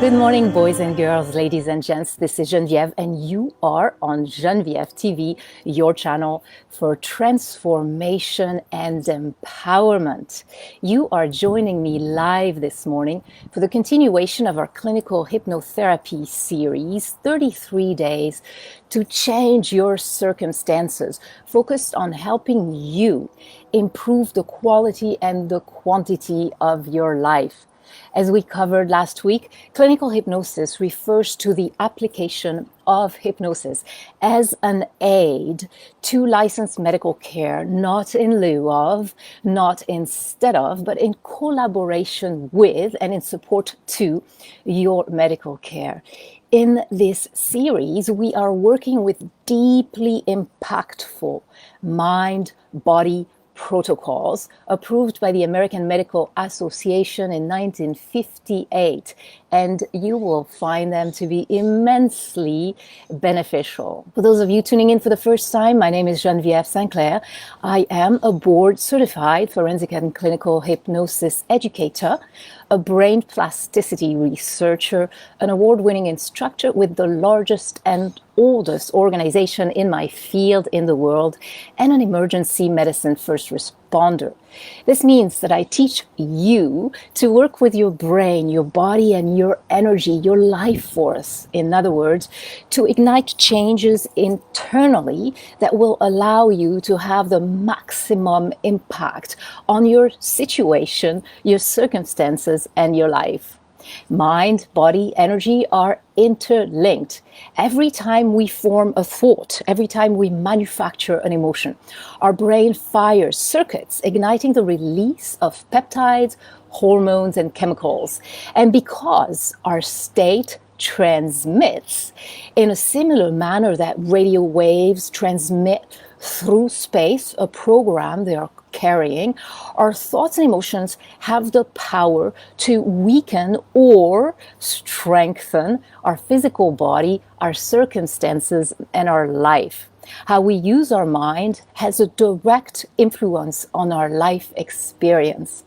Good morning, boys and girls, ladies and gents. This is Geneviève, and you are on Geneviève TV, your channel for transformation and empowerment. You are joining me live this morning for the continuation of our clinical hypnotherapy series, 33 days to change your circumstances, focused on helping you improve the quality and the quantity of your life. As we covered last week, clinical hypnosis refers to the application of hypnosis as an aid to licensed medical care, not in lieu of, not instead of, but in collaboration with and in support to your medical care. In this series, we are working with deeply impactful mind-body protocols approved by the American Medical Association in 1958, and you will find them to be immensely beneficial. For those of you tuning in for the first time, my name is Geneviève Sinclair. I am a board-certified forensic and clinical hypnosis educator, a brain plasticity researcher, an award-winning instructor with the largest and oldest organization in my field in the world, and an emergency medicine first responder. This means that I teach you to work with your brain, your body, and your energy, your life force. In other words, to ignite changes internally that will allow you to have the maximum impact on your situation, your circumstances, and your life. Mind, body, energy are interlinked. Every time we form a thought, every time we manufacture an emotion, our brain fires circuits, igniting the release of peptides, hormones, and chemicals. And because our state transmits in a similar manner that radio waves transmit through space a program they are carrying, our thoughts and emotions have the power to weaken or strengthen our physical body, our circumstances, and our life. How we use our mind has a direct influence on our life experience.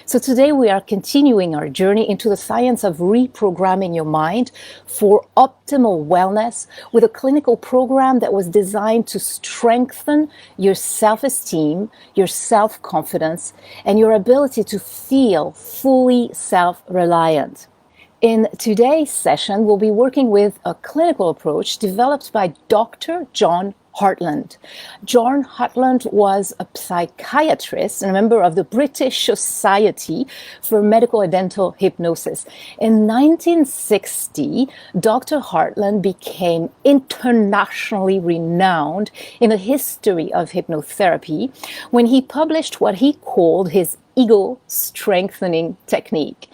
So today we are continuing our journey into the science of reprogramming your mind for optimal wellness with a clinical program that was designed to strengthen your self-esteem, your self-confidence, and your ability to feel fully self-reliant. In today's session, we'll be working with a clinical approach developed by Dr. John Hartland. John Hartland was a psychiatrist and a member of the British Society for Medical Dental Hypnosis. In 1960, Dr. Hartland became internationally renowned in the history of hypnotherapy when he published what he called his ego strengthening technique.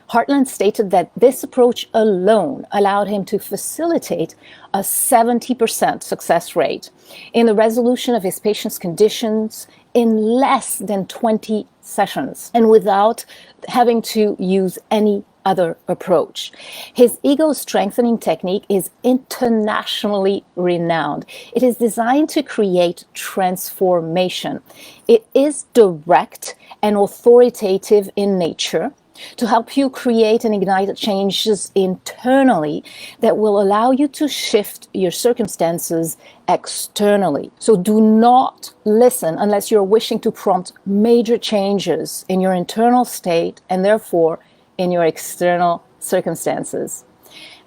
Hartland stated that this approach alone allowed him to facilitate a 70% success rate in the resolution of his patients' conditions in less than 20 sessions and without having to use any other approach. His ego strengthening technique is internationally renowned. It is designed to create transformation. It is direct and authoritative in nature, to help you create and ignite changes internally that will allow you to shift your circumstances externally. So do not listen unless you're wishing to prompt major changes in your internal state and therefore in your external circumstances.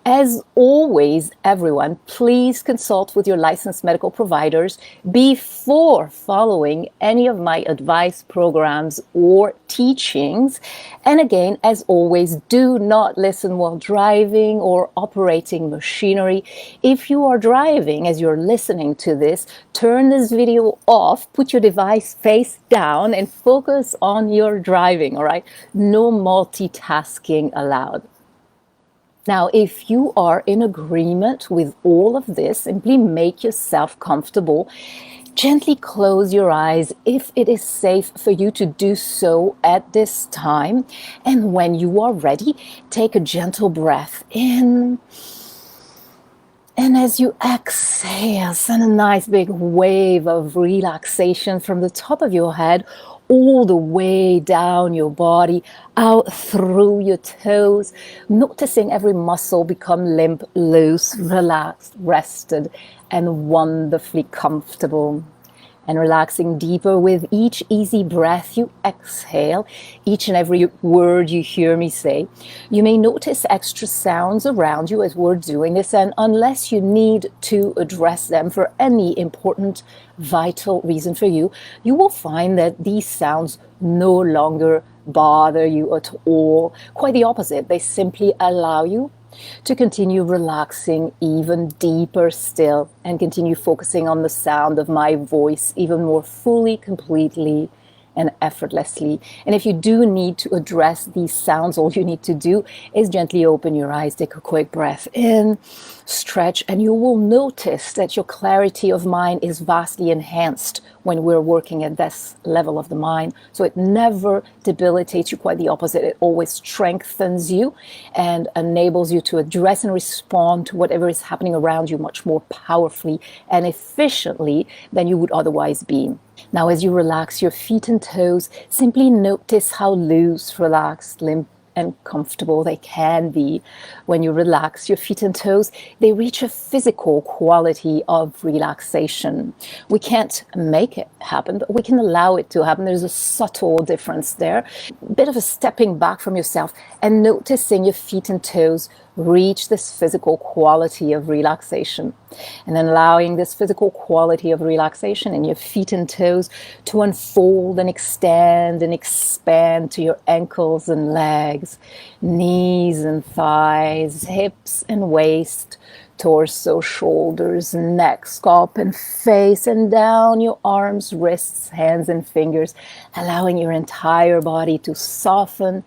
As always, everyone, please consult with your licensed medical providers before following any of my advice programs or teachings. And again, as always, do not listen while driving or operating machinery. If you are driving as you're listening to this, turn this video off, put your device face down, and focus on your driving, all right? No multitasking allowed. Now, if you are in agreement with all of this, simply make yourself comfortable. Gently close your eyes if it is safe for you to do so at this time. And when you are ready, take a gentle breath in. And as you exhale, send a nice big wave of relaxation from the top of your head all the way down your body, out through your toes, noticing every muscle become limp, loose, relaxed, rested, and wonderfully comfortable. And relaxing deeper with each easy breath you exhale, each and every word you hear me say. You may notice extra sounds around you as we're doing this, and unless you need to address them for any important, vital reason for you, you will find that these sounds no longer bother you at all. Quite the opposite. They simply allow you to continue relaxing even deeper still and continue focusing on the sound of my voice even more fully, completely, and effortlessly. And if you do need to address these sounds, all you need to do is gently open your eyes, take a quick breath in, stretch, and you will notice that your clarity of mind is vastly enhanced when we're working at this level of the mind. So it never debilitates you, quite the opposite. It always strengthens you and enables you to address and respond to whatever is happening around you much more powerfully and efficiently than you would otherwise be. Now, as you relax your feet and toes, simply notice how loose, relaxed, limp, and comfortable they can be. When you relax your feet and toes, they reach a physical quality of relaxation. We can't make it happen, but we can allow it to happen. There's a subtle difference there. A bit of a stepping back from yourself and noticing your feet and toes reach this physical quality of relaxation. And then allowing this physical quality of relaxation in your feet and toes to unfold and extend and expand to your ankles and legs, knees and thighs, hips and waist, torso, shoulders, neck, scalp and face, and down your arms, wrists, hands and fingers, allowing your entire body to soften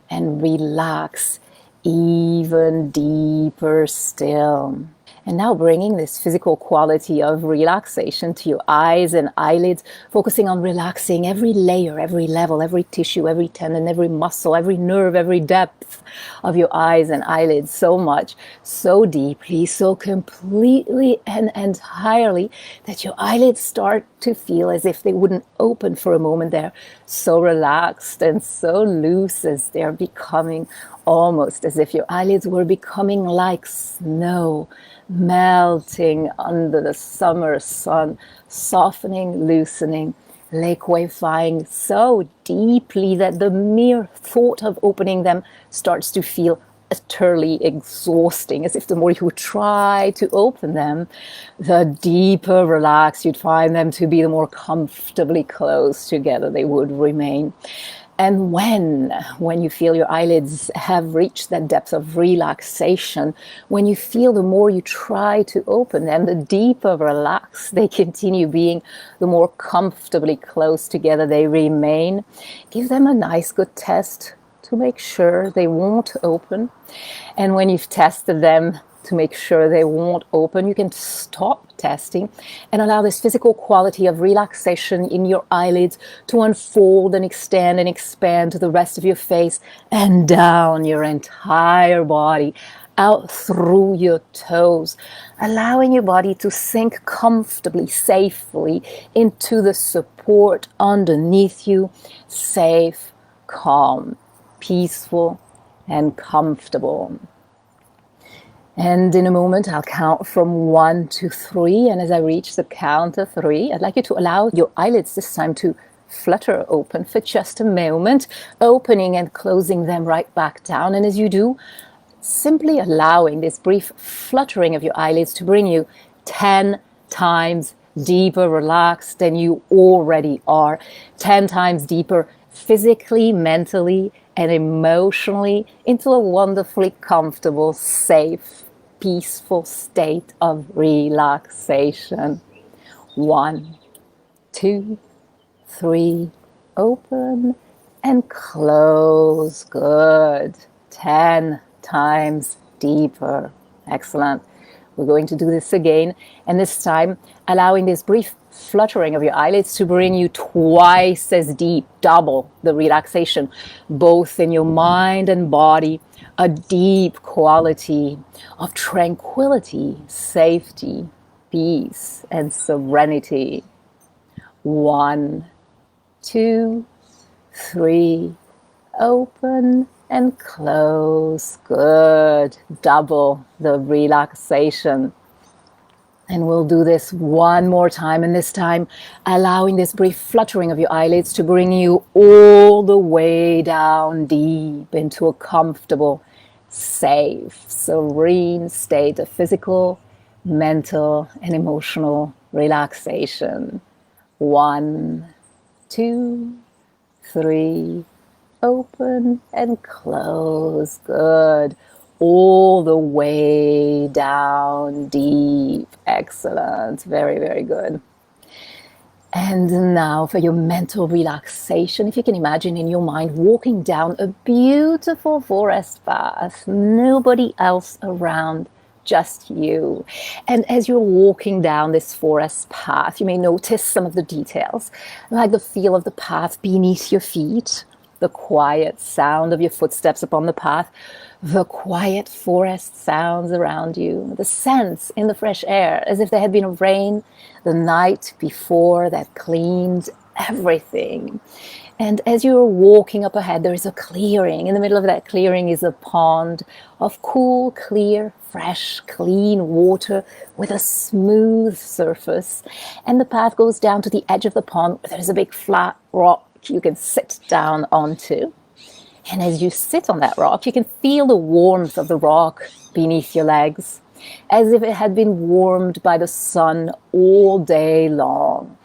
and relax even deeper still. And now bringing this physical quality of relaxation to your eyes and eyelids, focusing on relaxing every layer, every level, every tissue, every tendon, every muscle, every nerve, every depth of your eyes and eyelids so much, so deeply, so completely and entirely that your eyelids start to feel as if they wouldn't open for a moment. They're so relaxed and so loose as they're becoming, almost as if your eyelids were becoming like snow, melting under the summer sun, softening, loosening, liquefying so deeply that the mere thought of opening them starts to feel utterly exhausting, as if the more you would try to open them, the deeper relaxed you'd find them to be, the more comfortably close together they would remain. And when you feel your eyelids have reached that depth of relaxation, when you feel the more you try to open them, the deeper relaxed they continue being, the more comfortably close together they remain. Give them a nice good test to make sure they won't open. And when you've tested them to make sure they won't open, you can stop testing and allow this physical quality of relaxation in your eyelids to unfold and extend and expand to the rest of your face and down your entire body, out through your toes, allowing your body to sink comfortably, safely into the support underneath you, safe, calm, peaceful, and comfortable. And in a moment, I'll count from 1 to 3. And as I reach the count of 3, I'd like you to allow your eyelids this time to flutter open for just a moment, opening and closing them right back down. And as you do, simply allowing this brief fluttering of your eyelids to bring you 10 times deeper relaxed than you already are, 10 times deeper physically, mentally, and emotionally into a wonderfully comfortable, safe, peaceful state of relaxation. 1, 2, 3, open and close. Good. 10 times deeper. Excellent. We're going to do this again, and this time allowing this brief fluttering of your eyelids to bring you twice as deep, double the relaxation, both in your mind and body, a deep quality of tranquility, safety, peace, and serenity. 1, 2, 3, open and close. Good. Double the relaxation. And we'll do this one more time, and this time allowing this brief fluttering of your eyelids to bring you all the way down deep into a comfortable, safe, serene state of physical, mental, and emotional relaxation. 1, 2, 3, open and close. Good. All the way down deep. Excellent. Very, very good. And now for your mental relaxation, if you can imagine in your mind walking down a beautiful forest path, nobody else around, just you. And as you're walking down this forest path, you may notice some of the details, like the feel of the path beneath your feet, the quiet sound of your footsteps upon the path, the quiet forest sounds around you, the sense in the fresh air as if there had been a rain the night before that cleaned everything. And as you're walking up ahead, there is a clearing. In the middle of that clearing is a pond of cool, clear, fresh, clean water with a smooth surface. And the path goes down to the edge of the pond where there's a big flat rock you can sit down onto. And as you sit on that rock, you can feel the warmth of the rock beneath your legs, as if it had been warmed by the sun all day long.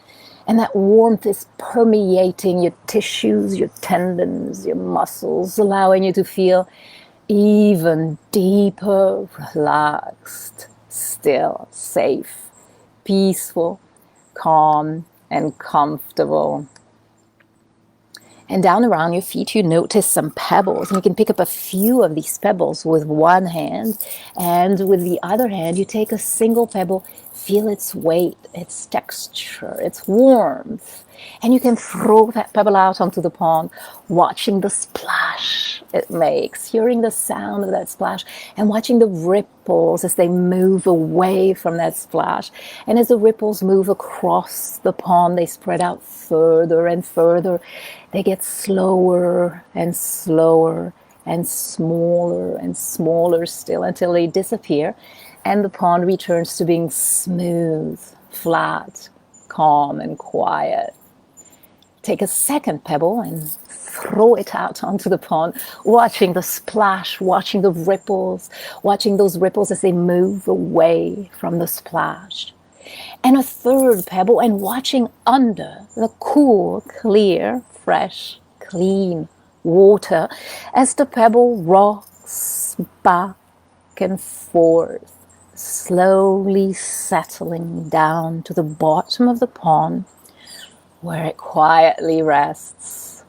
And that warmth is permeating your tissues, your tendons, your muscles, allowing you to feel even deeper, relaxed, still, safe, peaceful, calm, and comfortable. And down around your feet, you notice some pebbles, and you can pick up a few of these pebbles with one hand, and with the other hand, you take a single pebble, feel its weight, its texture, its warmth, and you can throw that pebble out onto the pond, watching the splash it makes, hearing the sound of that splash, and watching the ripples as they move away from that splash. And as the ripples move across the pond, they spread out further and further. They get slower and slower and smaller still until they disappear, and the pond returns to being smooth, flat, calm, and quiet. Take a second pebble and throw it out onto the pond, watching the splash, watching the ripples, watching those ripples as they move away from the splash. And a third pebble, and watching under the cool, clear, fresh, clean water as the pebble rocks back and forth, slowly settling down to the bottom of the pond, where it quietly rests.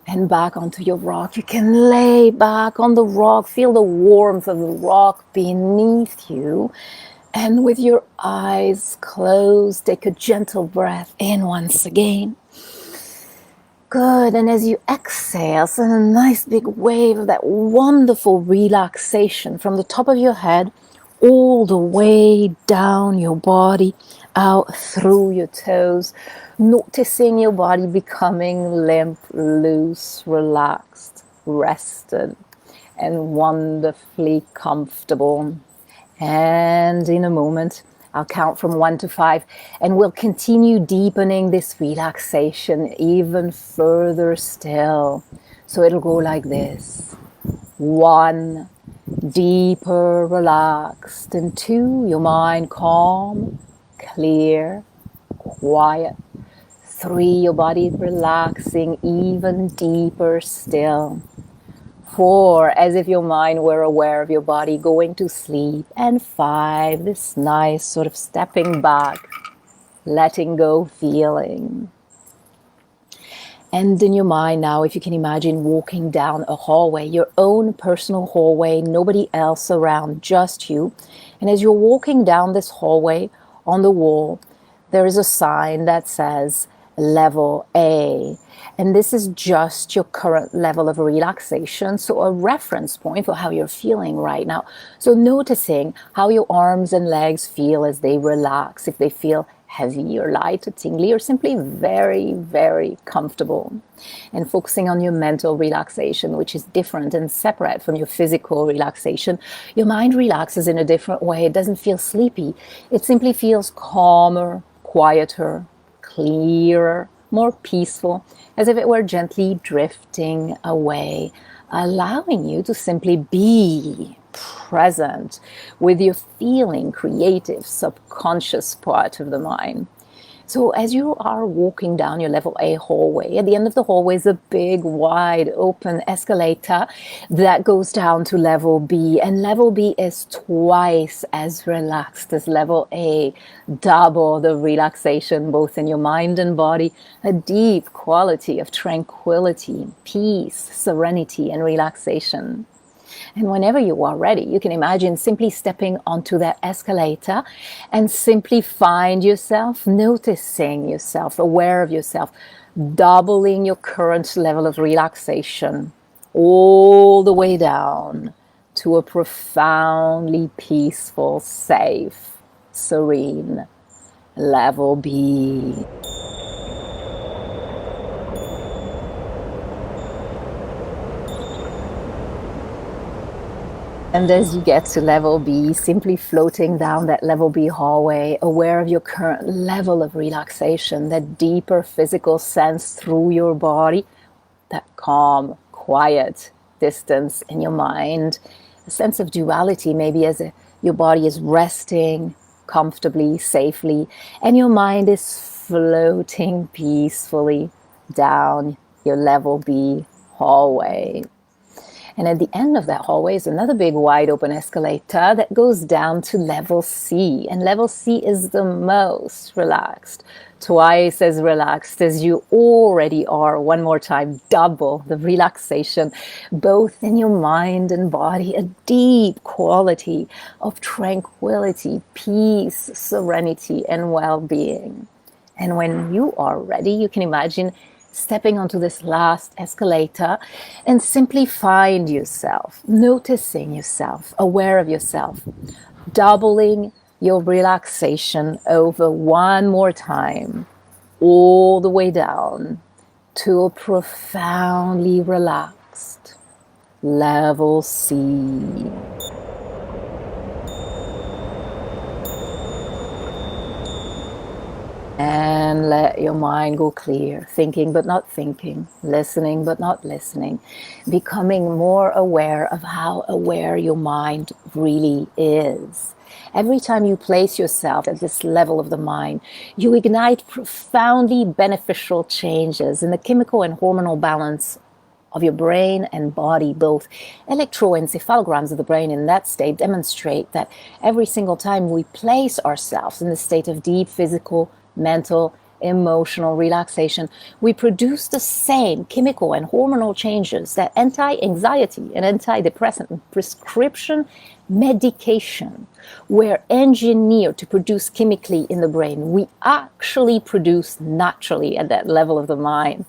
And back onto your rock, you can lay back on the rock, feel the warmth of the rock beneath you, and with your eyes closed, take a gentle breath in once again. Good, and as you exhale, send a nice big wave of that wonderful relaxation from the top of your head all the way down your body, out through your toes, noticing your body becoming limp, loose, relaxed, rested, and wonderfully comfortable. And in a moment, I'll count from 1 to 5, and we'll continue deepening this relaxation even further still. So it'll go like this. 1, deeper, relaxed. And 2, your mind calm, clear, quiet. 3, your body relaxing even deeper still. 4, as if your mind were aware of your body going to sleep. And 5, this nice sort of stepping back, letting go feeling. And in your mind now, if you can imagine walking down a hallway, your own personal hallway, nobody else around, just you. And as you're walking down this hallway, on the wall, there is a sign that says level A. And this is just your current level of relaxation, so a reference point for how you're feeling right now. So noticing how your arms and legs feel as they relax, if they feel heavy or light or tingly or simply very, very comfortable. And focusing on your mental relaxation, which is different and separate from your physical relaxation, your mind relaxes in a different way. It doesn't feel sleepy. It simply feels calmer, quieter, clearer, more peaceful, as if it were gently drifting away, allowing you to simply be present with your feeling, creative, subconscious part of the mind. So as you are walking down your level A hallway, at the end of the hallway is a big, wide open escalator that goes down to level B. And level B is twice as relaxed as level A, double the relaxation both in your mind and body, a deep quality of tranquility, peace, serenity, and relaxation. And whenever you are ready, you can imagine simply stepping onto that escalator and simply find yourself, noticing yourself, aware of yourself, doubling your current level of relaxation all the way down to a profoundly peaceful, safe, serene level B. And as you get to level B, simply floating down that level B hallway, aware of your current level of relaxation, that deeper physical sense through your body, that calm, quiet distance in your mind, a sense of duality, maybe as your body is resting comfortably, safely, and your mind is floating peacefully down your level B hallway. And at the end of that hallway is another big wide open escalator that goes down to level C. And level C is the most relaxed, twice as relaxed as you already are. One more time, double the relaxation, both in your mind and body, a deep quality of tranquility, peace, serenity, and well-being. And when you are ready, you can imagine stepping onto this last escalator and simply find yourself, noticing yourself, aware of yourself, doubling your relaxation over one more time, all the way down to a profoundly relaxed level C. And let your mind go clear, thinking but not thinking, listening but not listening, becoming more aware of how aware your mind really is. Every time you place yourself at this level of the mind, you ignite profoundly beneficial changes in the chemical and hormonal balance of your brain and body. Both electroencephalograms of the brain in that state demonstrate that every single time we place ourselves in the state of deep physical, mental, emotional relaxation, we produce the same chemical and hormonal changes that anti-anxiety and antidepressant prescription medication were engineered to produce chemically in the brain. We actually produce naturally at that level of the mind.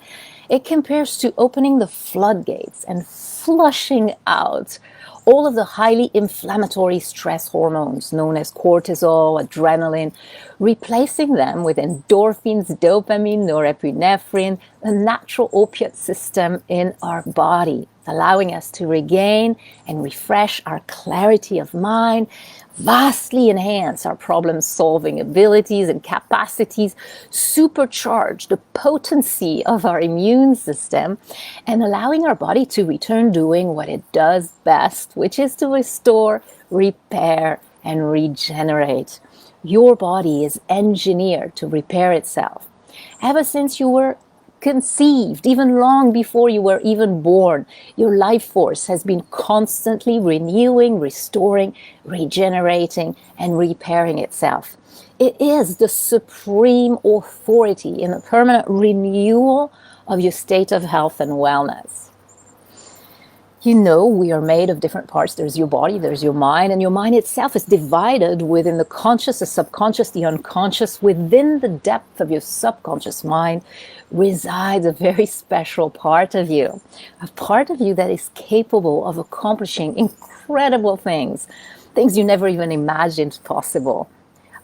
It compares to opening the floodgates and flushing out all of the highly inflammatory stress hormones known as cortisol, adrenaline, replacing them with endorphins, dopamine, norepinephrine, a natural opiate system in our body, allowing us to regain and refresh our clarity of mind, vastly enhance our problem-solving abilities and capacities, supercharge the potency of our immune system, and allowing our body to return doing what it does best, which is to restore, repair, and regenerate. Your body is engineered to repair itself. Ever since you were conceived, even long before you were even born, your life force has been constantly renewing, restoring, regenerating, and repairing itself. It is the supreme authority in the permanent renewal of your state of health and wellness. You know, we are made of different parts. There's your body, there's your mind, and your mind itself is divided within the conscious, the subconscious, the unconscious. Within the depth of your subconscious mind resides a very special part of you, a part of you that is capable of accomplishing incredible things, things you never even imagined possible.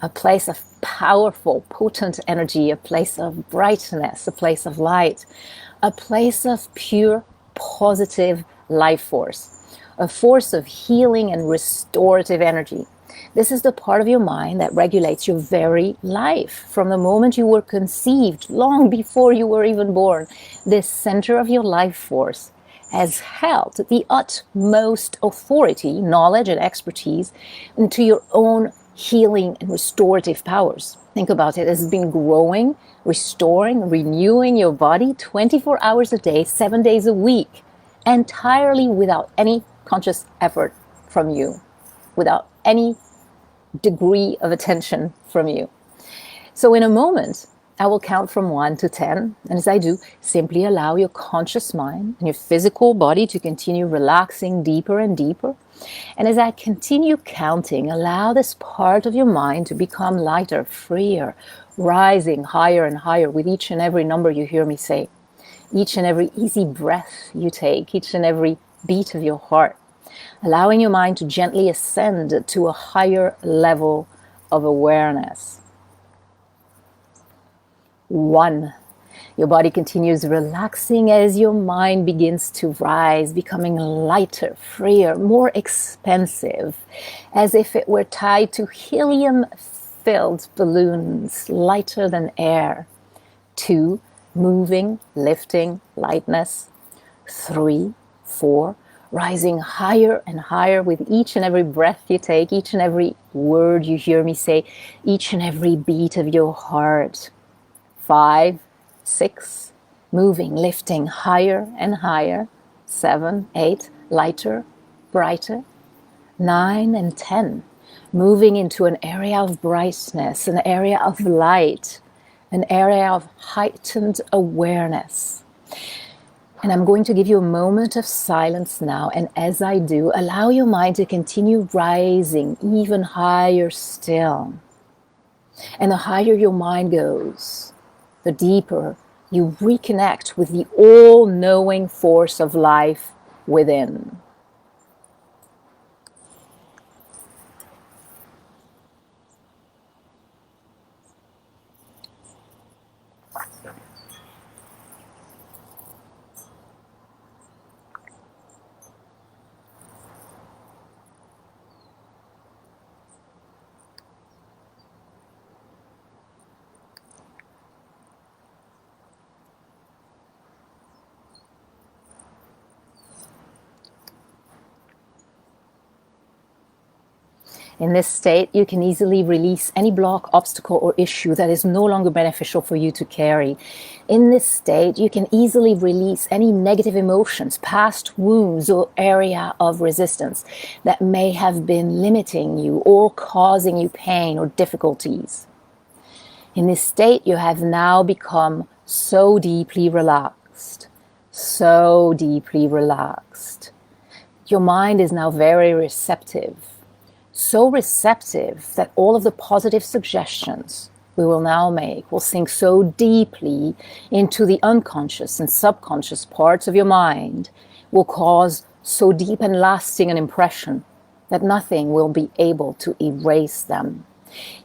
a place of powerful, potent energy, a place of brightness, a place of light, a place of pure, positive life force, a force of healing and restorative energy. This is the part of your mind that regulates your very life. From the moment you were conceived, long before you were even born, this center of your life force has held the utmost authority, knowledge, and expertise into your own healing and restorative powers. Think about it as been growing, restoring, renewing your body 24 hours a day, 7 days a week, entirely without any conscious effort from you, without any degree of attention from you. So in a moment, I will count from 1 to 10. And as I do, simply allow your conscious mind and your physical body to continue relaxing deeper and deeper. And as I continue counting, allow this part of your mind to become lighter, freer, rising higher and higher with each and every number you hear me say, each and every easy breath you take, each and every beat of your heart, allowing your mind to gently ascend to a higher level of awareness. 1. Your body continues relaxing as your mind begins to rise, becoming lighter, freer, more expansive, as if it were tied to helium-filled balloons, lighter than air. 2. Moving, lifting, lightness. 3, 4, rising higher and higher with each and every breath you take, each and every word you hear me say, each and every beat of your heart. 5, 6, moving, lifting higher and higher. 7, 8, lighter, brighter. 9 and 10, moving into an area of brightness, an area of light, an area of heightened awareness. And I'm going to give you a moment of silence now. And as I do, allow your mind to continue rising even higher still. And the higher your mind goes, the deeper you reconnect with the all-knowing force of life within. In this state, you can easily release any block, obstacle, or issue that is no longer beneficial for you to carry. In this state, you can easily release any negative emotions, past wounds, or area of resistance that may have been limiting you or causing you pain or difficulties. In this state, you have now become so deeply relaxed, so deeply relaxed. Your mind is now very receptive. So receptive that all of the positive suggestions we will now make will sink so deeply into the unconscious and subconscious parts of your mind, will cause so deep and lasting an impression that nothing will be able to erase them.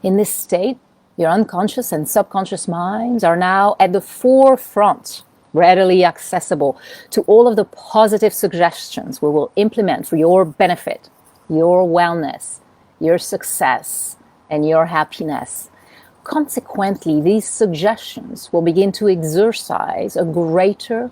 In this state, your unconscious and subconscious minds are now at the forefront, readily accessible to all of the positive suggestions we will implement for your benefit, your wellness, your success, and your happiness. Consequently, these suggestions will begin to exercise a greater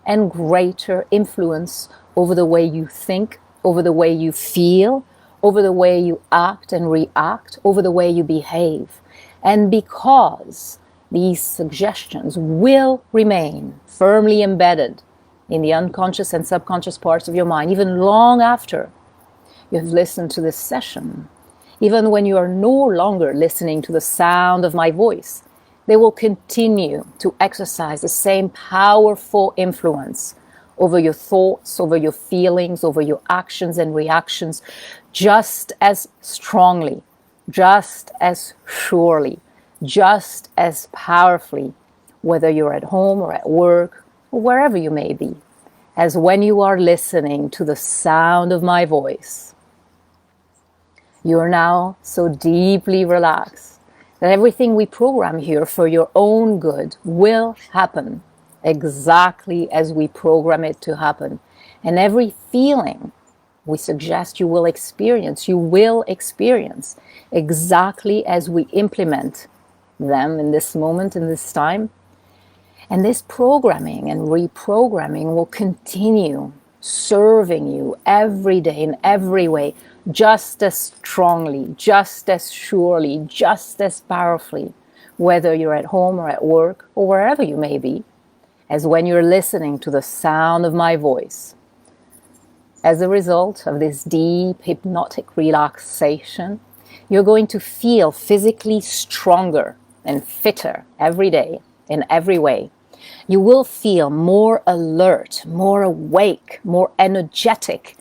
and greater influence over the way you think, over the way you feel, over the way you act and react, over the way you behave. And because these suggestions will remain firmly embedded in the unconscious and subconscious parts of your mind, even long after you have listened to this session, even when you are no longer listening to the sound of my voice, they will continue to exercise the same powerful influence over your thoughts, over your feelings, over your actions and reactions, just as strongly, just as surely, just as powerfully, whether you're at home or at work or wherever you may be, as when you are listening to the sound of my voice. You are now so deeply relaxed that everything we program here for your own good will happen exactly as we program it to happen. And every feeling we suggest you will experience exactly as we implement them in this moment, in this time. And this programming and reprogramming will continue serving you every day in every way, just as strongly, just as surely, just as powerfully, whether you're at home or at work or wherever you may be, as when you're listening to the sound of my voice. As a result of this deep hypnotic relaxation, you're going to feel physically stronger and fitter every day in every way. You will feel more alert, more awake, more energetic.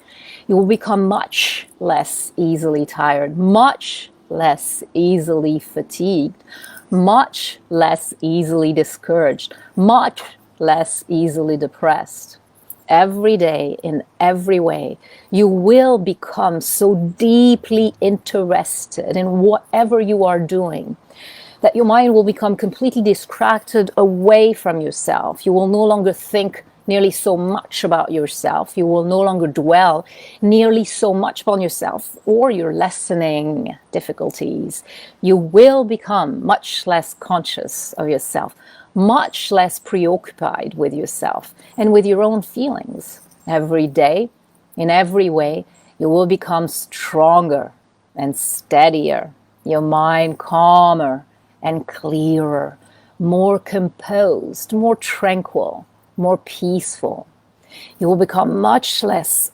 You will become much less easily tired, much less easily fatigued, much less easily discouraged, much less easily depressed. Every day, in every way, you will become so deeply interested in whatever you are doing that your mind will become completely distracted away from yourself. You will no longer think nearly so much about yourself. You will no longer dwell nearly so much upon yourself or your lessening difficulties. You will become much less conscious of yourself, much less preoccupied with yourself and with your own feelings. Every day, in every way, you will become stronger and steadier, your mind calmer and clearer, more composed, more tranquil, more peaceful. You will become much less,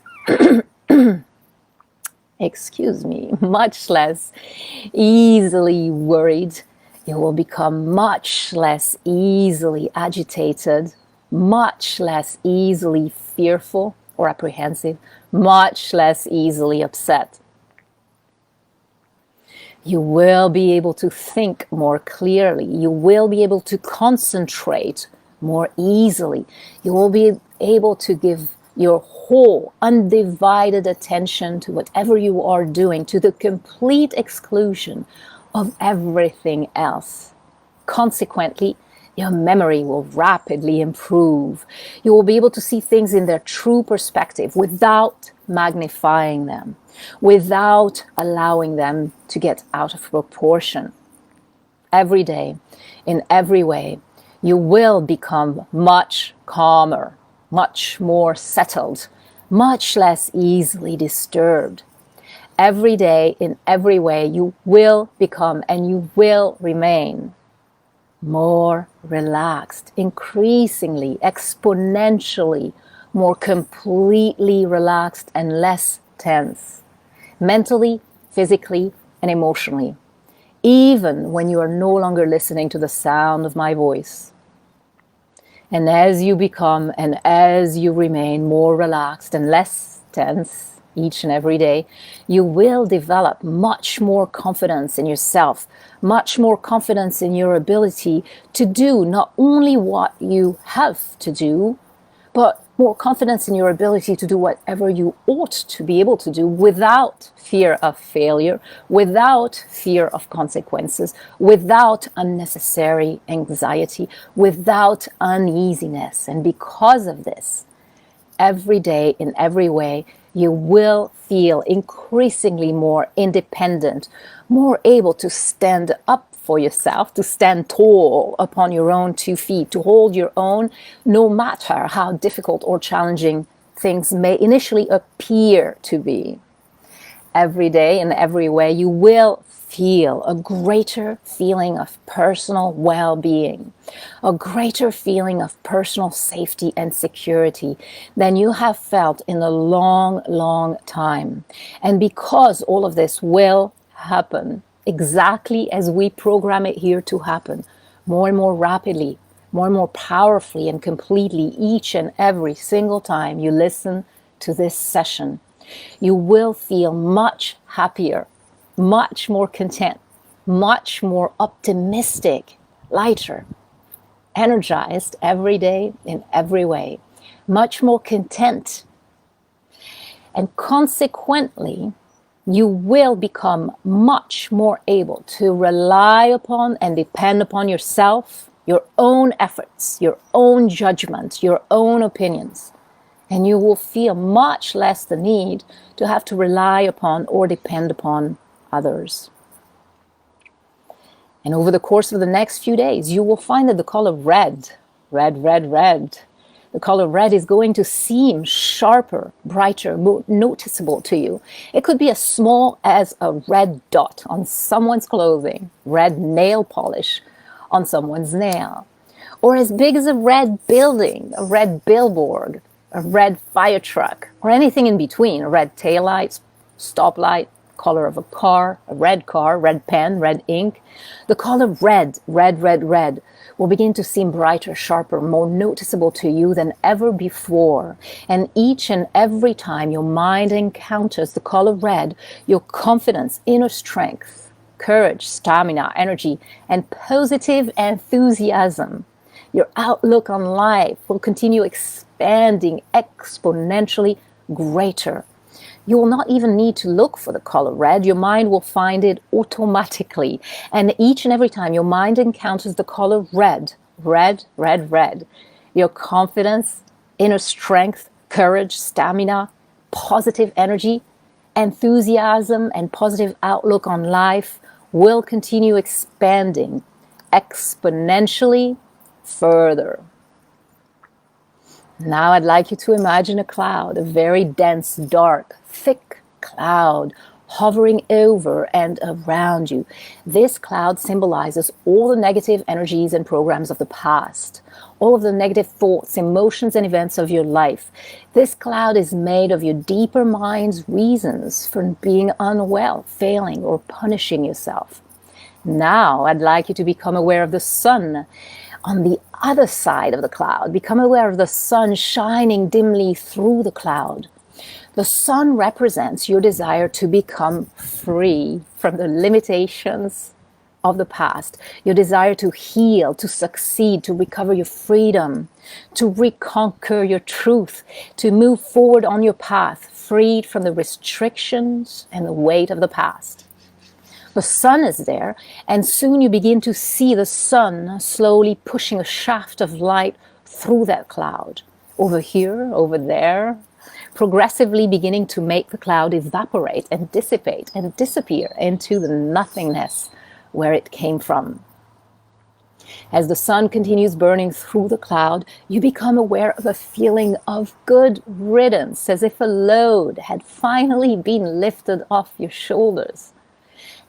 much less easily worried. You will become much less easily agitated, much less easily fearful or apprehensive, much less easily upset. You will be able to think more clearly. You will be able to concentrate more easily. You will be able to give your whole undivided attention to whatever you are doing, to the complete exclusion of everything else. Consequently, your memory will rapidly improve. You will be able to see things in their true perspective without magnifying them, without allowing them to get out of proportion. Every day, in every way, you will become much calmer, much more settled, much less easily disturbed. Every day, in every way, you will become and you will remain more relaxed, increasingly, exponentially, more completely relaxed and less tense, mentally, physically, and emotionally, even when you are no longer listening to the sound of my voice. And as you become and as you remain more relaxed and less tense each and every day, you will develop much more confidence in yourself, much more confidence in your ability to do not only what you have to do, but more confidence in your ability to do whatever you ought to be able to do without fear of failure, without fear of consequences, without unnecessary anxiety, without uneasiness. And because of this, every day, in every way, you will feel increasingly more independent, more able to stand up for yourself, to stand tall upon your own 2 feet, to hold your own, no matter how difficult or challenging things may initially appear to be. Every day, in every way, you will feel a greater feeling of personal well-being, a greater feeling of personal safety and security than you have felt in a long, long time. And because all of this will happen exactly as we program it here to happen, more and more rapidly, more and more powerfully and completely each and every single time you listen to this session, you will feel much happier, much more content, much more optimistic, lighter, energized every day in every way, much more content. And consequently, You will become much more able to rely upon and depend upon yourself, your own efforts, your own judgment, your own opinions. And you will feel much less the need to have to rely upon or depend upon others. And over the course of the next few days, you will find that the color red, the color red is going to seem sharper, brighter, more noticeable to you. It could be as small as a red dot on someone's clothing, red nail polish on someone's nail, or as big as a red building, a red billboard, a red fire truck, or anything in between, a red taillight, stoplight, color of a car, red pen, red ink. The color red will begin to seem brighter, sharper, more noticeable to you than ever before. And each and every time your mind encounters the color red, your confidence, inner strength, courage, stamina, energy, and positive enthusiasm, your outlook on life will continue expanding exponentially greater. You will not even need to look for the color red. Your mind will find it automatically. And each and every time your mind encounters the color red, your confidence, inner strength, courage, stamina, positive energy, enthusiasm, and positive outlook on life will continue expanding exponentially further. Now I'd like you to imagine a cloud, a very dense, dark, thick cloud hovering over and around you. This cloud symbolizes all the negative energies and programs of the past, all of the negative thoughts, emotions, and events of your life. This cloud is made of your deeper mind's reasons for being unwell, failing, or punishing yourself. Now I'd like you to become aware of the sun on the other side of the cloud. Become aware of the sun shining dimly through the cloud. The sun represents your desire to become free from the limitations of the past, your desire to heal, to succeed, to recover your freedom, to reconquer your truth, to move forward on your path, freed from the restrictions and the weight of the past. The sun is there, and soon you begin to see the sun slowly pushing a shaft of light through that cloud. Over here, over there, progressively beginning to make the cloud evaporate and dissipate and disappear into the nothingness where it came from. As the sun continues burning through the cloud, you become aware of a feeling of good riddance, as if a load had finally been lifted off your shoulders.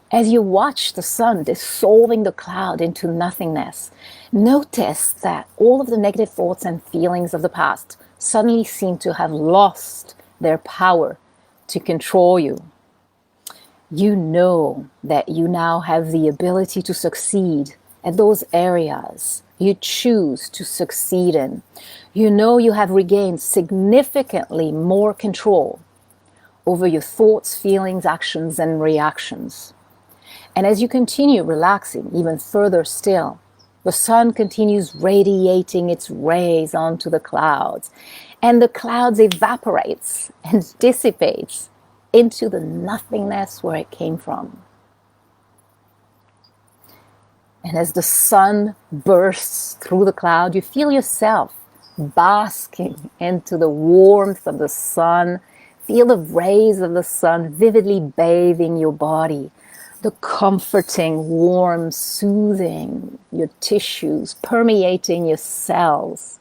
As you watch the sun dissolving the cloud into nothingness, notice that all of the negative thoughts and feelings of the past suddenly seem to have lost their power to control you. You know that you now have the ability to succeed at those areas you choose to succeed in. You know you have regained significantly more control over your thoughts, feelings, actions, and reactions. And as you continue relaxing even further still, the sun continues radiating its rays onto the clouds, and the clouds evaporates and dissipates into the nothingness where it came from. And as the sun bursts through the cloud, you feel yourself basking into the warmth of the sun. Feel the rays of the sun vividly bathing your body. The comforting, warm, soothing your tissues, permeating your cells.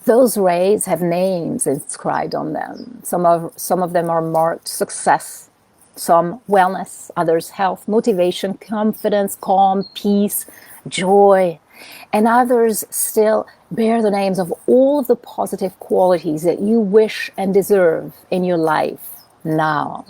Those rays have names inscribed on them. Some of them are marked success, some wellness, others health, motivation, confidence, calm, peace, joy, and others still bear the names of all of the positive qualities that you wish and deserve in your life now.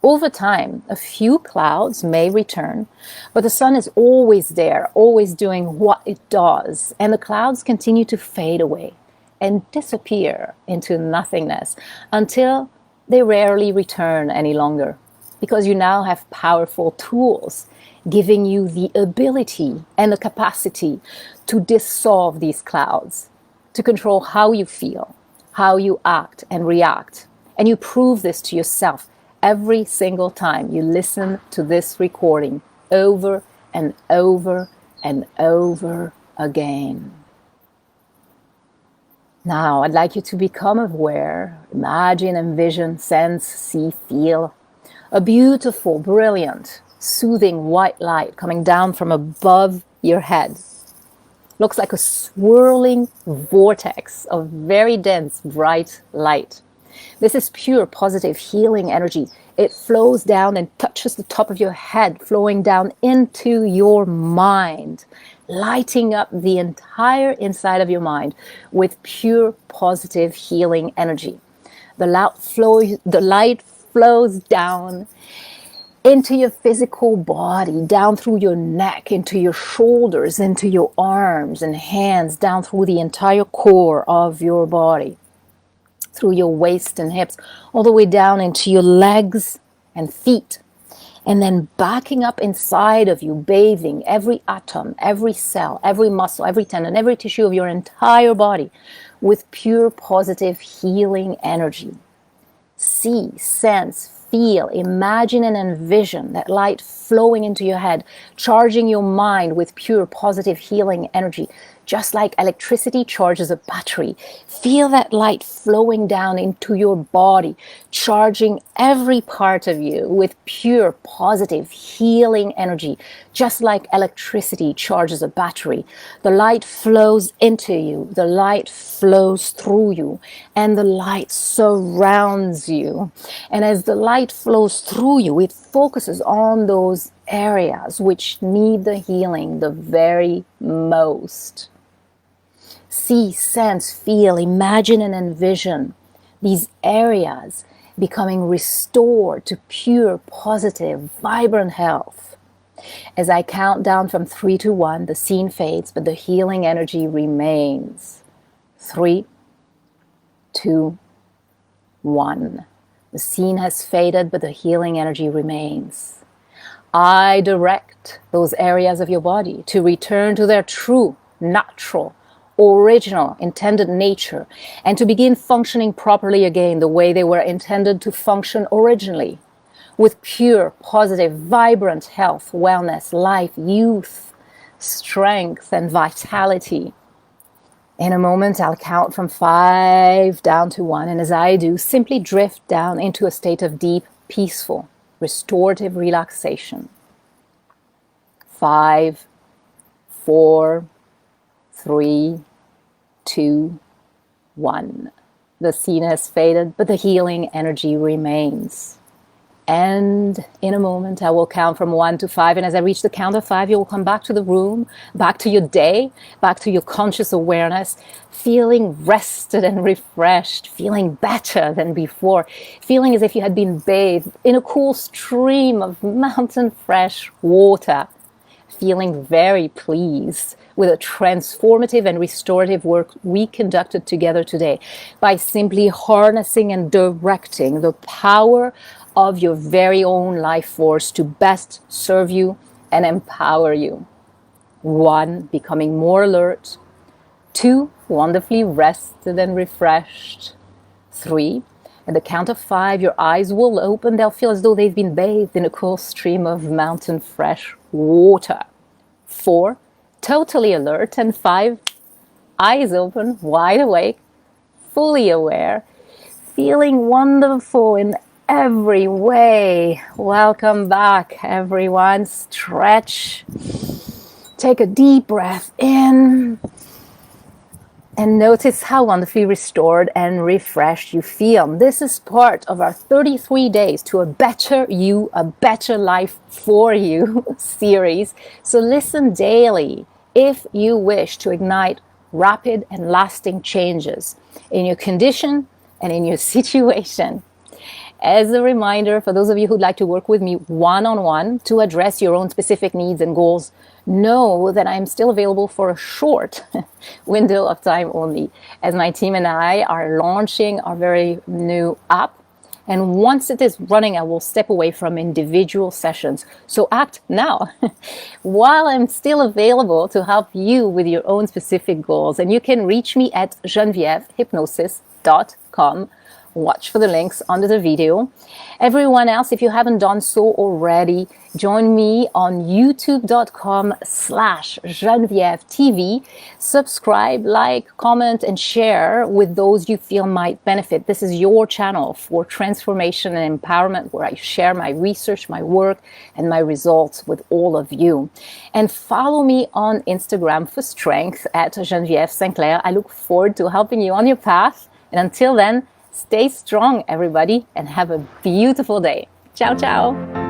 Over time, a few clouds may return, but the sun is always there, always doing what it does, and the clouds continue to fade away and disappear into nothingness until they rarely return any longer, because you now have powerful tools giving you the ability and the capacity to dissolve these clouds, to control how you feel, how you act and react. And you prove this to yourself every single time you listen to this recording over and over and over again. Now, I'd like you to become aware, imagine, envision, sense, see, feel a beautiful, brilliant, soothing white light coming down from above your head. Looks like a swirling vortex of very dense, bright light. This is pure, positive, healing energy. It flows down and touches the top of your head, flowing down into your mind, lighting up the entire inside of your mind with pure, positive, healing energy. The light flows down into your physical body, down through your neck, into your shoulders, into your arms and hands, down through the entire core of your body, through your waist and hips, all the way down into your legs and feet, and then backing up inside of you, bathing every atom, every cell, every muscle, every tendon, every tissue of your entire body with pure, positive, healing energy. See, sense, feel, imagine and envision that light flowing into your head, charging your mind with pure, positive, healing energy, just like electricity charges a battery. Feel that light flowing down into your body, charging every part of you with pure, positive, healing energy, just like electricity charges a battery. The light flows into you, the light flows through you, and the light surrounds you. And as the light flows through you, it focuses on those areas which need the healing the very most. See, sense, feel, imagine and envision these areas becoming restored to pure, positive, vibrant health. As I count down from 3 to 1, the scene fades, but the healing energy remains. 3, 2, 1. The scene has faded, but the healing energy remains. I direct those areas of your body to return to their true, natural, original, intended nature, and to begin functioning properly again the way they were intended to function originally, with pure, positive, vibrant health, wellness, life, youth, strength, and vitality. In a moment, I'll count from 5 down to 1, and as I do, simply drift down into a state of deep, peaceful, restorative relaxation. 5, 4, 3, 2, 1. The scene has faded, but the healing energy remains. And in a moment, I will count from 1 to 5. And as I reach the count of 5, you will come back to the room, back to your day, back to your conscious awareness, feeling rested and refreshed, feeling better than before, feeling as if you had been bathed in a cool stream of mountain fresh water, feeling very pleased with the transformative and restorative work we conducted together today by simply harnessing and directing the power of your very own life force to best serve you and empower you. 1, becoming more alert. 2, wonderfully rested and refreshed. 3, at the count of 5, your eyes will open. They'll feel as though they've been bathed in a cool stream of mountain fresh water. 4, totally alert. And 5, eyes open, wide awake, fully aware, feeling wonderful in every way. Welcome back, everyone. Stretch. Take a deep breath in. And notice how wonderfully restored and refreshed you feel. This is part of our 33 Days to a Better You, a Better Life for You series. So listen daily if you wish to ignite rapid and lasting changes in your condition and in your situation. As a reminder, for those of you who'd like to work with me one-on-one to address your own specific needs and goals, know that I'm still available for a short window of time only, as my team and I are launching our very new app. And once it is running, I will step away from individual sessions. So act now while I'm still available to help you with your own specific goals. And you can reach me at GenevieveHypnosis.com watch for the links under the video. Everyone else, if you haven't done so already, join me on youtube.com/Geneviève TV. Subscribe, like, comment, and share with those you feel might benefit. This is your channel for transformation and empowerment, where I share my research, my work, and my results with all of you. And follow me on Instagram for strength at Geneviève Sinclair. I look forward to helping you on your path. And until then, stay strong, everybody, and have a beautiful day. Ciao, ciao.